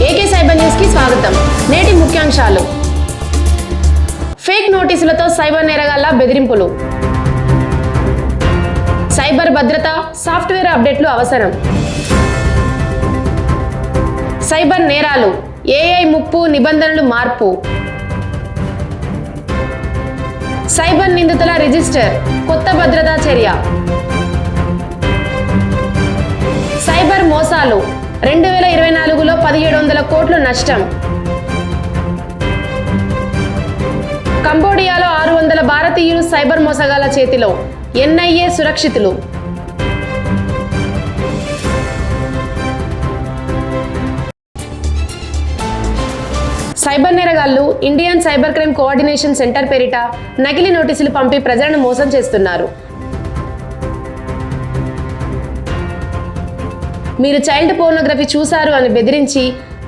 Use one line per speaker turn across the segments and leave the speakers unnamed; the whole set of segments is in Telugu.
ఏకే సైబర్ న్యూస్ కి స్వాగతం. నేటి ముఖ్యాంశాలు. ఫేక్ నోటీసులతో సైబర్ నేరగాళ్ల బెదిరింపులు. సైబర్ భద్రత, సాఫ్ట్వేర్ అప్డేట్లు అవసరం. సైబర్ నేరాలు, ఏఐ ముప్పు, నిబంధనలు మార్పు. సైబర్ నిందితుల రిజిస్టర్, కొత్త భద్రతా చర్య. సైబర్ మోసాలు, 2024లో 1700 కోట్లు నష్టం. కంబోడియాలో 600 భారతీయులు సైబర్ మోసగాళ్ల చేతిలో, ఎన్ఐఏ సురక్షితులు. సైబర్ నేరగాళ్లు Indian cyber crime coordination centre పేరిట నకిలీ నోటీసులు పంపి ప్రజలను మోసం చేస్తున్నారు. మీరు చైల్డ్ పోర్నోగ్రఫీ చూశారు అని బెదిరించి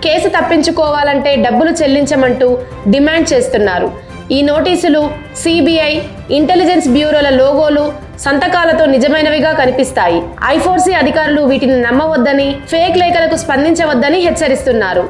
కేసు తప్పించుకోవాలంటే డబ్బులు చెల్లించమంటూ డిమాండ్ చేస్తున్నారు. ఈ నోటీసులు సిబిఐ, ఇంటెలిజెన్స్ బ్యూరోల లోగోలు, సంతకాలతో నిజమైనవిగా కనిపిస్తాయి. ఐఫోర్సీ అధికారులు వీటిని నమ్మవద్దని, ఫేక్ లేఖలకు స్పందించవద్దని హెచ్చరిస్తున్నారు.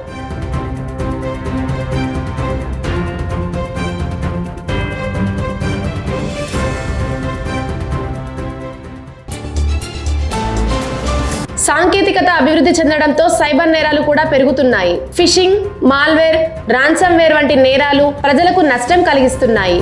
సాంకేతికత అభివృద్ధి చెందడంతో సైబర్ నేరాలు కూడా పెరుగుతున్నాయి. ఫిషింగ్, మాల్వేర్, రాన్సమ్వేర్ వంటి నేరాలు ప్రజలకు నష్టం కలిగిస్తున్నాయి.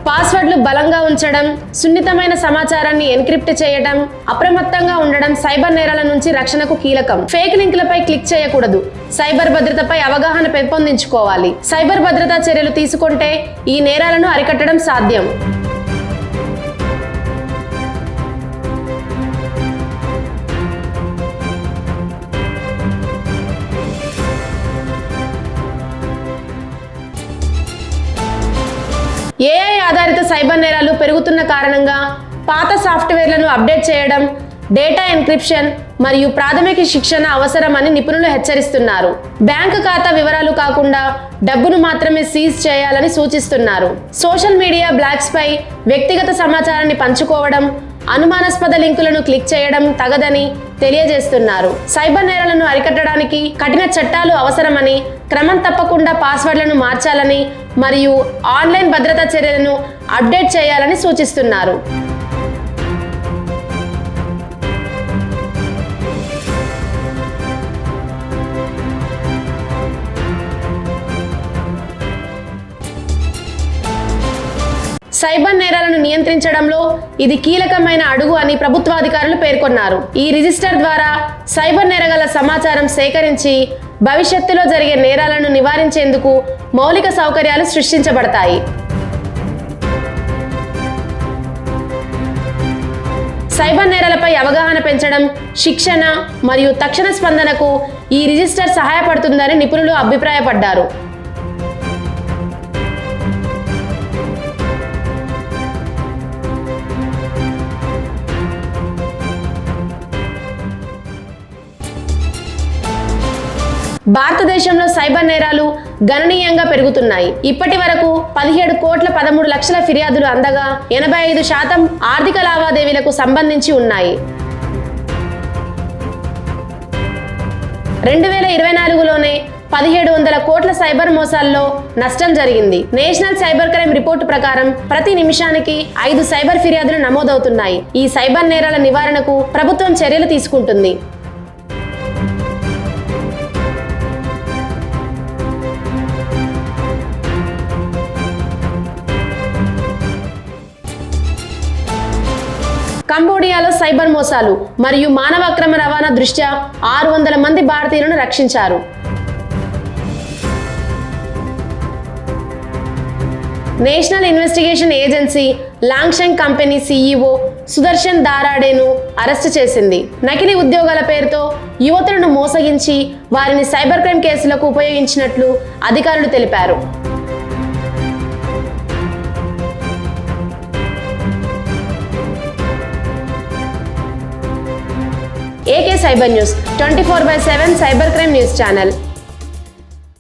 పాస్వర్డ్లు బలంగా ఉంచడం, సున్నితమైన సమాచారాన్ని ఎన్క్రిప్ట్ చేయడం, అప్రమత్తంగా ఉండడం సైబర్ నేరాల నుంచి రక్షణకు కీలకం. ఫేక్ లింకులపై క్లిక్ చేయకూడదు. సైబర్ భద్రతపై అవగాహన పెంపొందించుకోవాలి. సైబర్ భద్రతా చర్యలు తీసుకుంటే ఈ నేరాలను అరికట్టడం సాధ్యం. ఏఐ ఆధారిత సైబర్ నేరాలు పెరుగుతున్న కారణంగా పాత సాఫ్ట్వేర్లను అప్డేట్ చేయడం, డేటా ఎన్క్రిప్షన్ మరియు ప్రాథమిక శిక్షణ అవసరమని నిపుణులు హెచ్చరిస్తున్నారు. బ్యాంకు ఖాతా వివరాలు కాకుండా డబ్బును మాత్రమే సీజ్ చేయాలని సూచిస్తున్నారు. సోషల్ మీడియా బ్లాగ్స్ పై వ్యక్తిగత సమాచారాన్ని పంచుకోవడం, అనుమానాస్పద లింకులను క్లిక్ చేయడం తగదని తెలియజేస్తున్నారు. సైబర్ నేరాలను అరికట్టడానికి కఠిన చట్టాలు అవసరమని, క్రమం తప్పకుండా పాస్వర్డ్లను మార్చాలని మరియు ఆన్లైన్ భద్రతా చర్యలను అప్డేట్ చేయాలని సూచిస్తున్నారు. సైబర్ నేరాలను నియంత్రించడంలో ఇది కీలకమైన అడుగు అని ప్రభుత్వాధికారులు పేర్కొన్నారు. ఈ రిజిస్టర్ ద్వారా సైబర్ నేరగాళ్ల సమాచారం సేకరించి భవిష్యత్తులో జరిగే నేరాలను నివారించేందుకు మౌలిక సౌకర్యాలు సృష్టించబడతాయి. సైబర్ నేరాలపై అవగాహన పెంచడం, శిక్షణ మరియు తక్షణ స్పందనకు ఈ రిజిస్టర్ సహాయపడుతుందని నిపుణులు అభిప్రాయపడ్డారు. భారతదేశంలో సైబర్ నేరాలు గణనీయంగా పెరుగుతున్నాయి. ఇప్పటి వరకు 17 కోట్ల 13 లక్షల ఫిర్యాదులు అందగా 85% ఆర్థిక లావాదేవీలకు సంబంధించి ఉన్నాయి. 2024లోనే 1700 కోట్ల సైబర్ మోసాల్లో నష్టం జరిగింది. నేషనల్ సైబర్ క్రైమ్ రిపోర్టు ప్రకారం ప్రతి నిమిషానికి 5 సైబర్ ఫిర్యాదులు నమోదవుతున్నాయి. ఈ సైబర్ నేరాల నివారణకు ప్రభుత్వం చర్యలు తీసుకుంటుంది. కంబోడియాలో సైబర్ మోసాలు మరియు మానవ అక్రమ రవాణా దృష్ట్యా 600 మంది భారతీయులను రక్షించారు. నేషనల్ ఇన్వెస్టిగేషన్ ఏజెన్సీ లాంగ్షంగ్ కంపెనీ సీఈఓ సుదర్శన్ దారాడేను అరెస్టు చేసింది. నకిలీ ఉద్యోగాల పేరుతో యువతులను మోసగించి వారిని సైబర్ క్రైమ్ కేసులకు ఉపయోగించినట్లు అధికారులు తెలిపారు. AK cyber news 24/7 cyber crime news channel.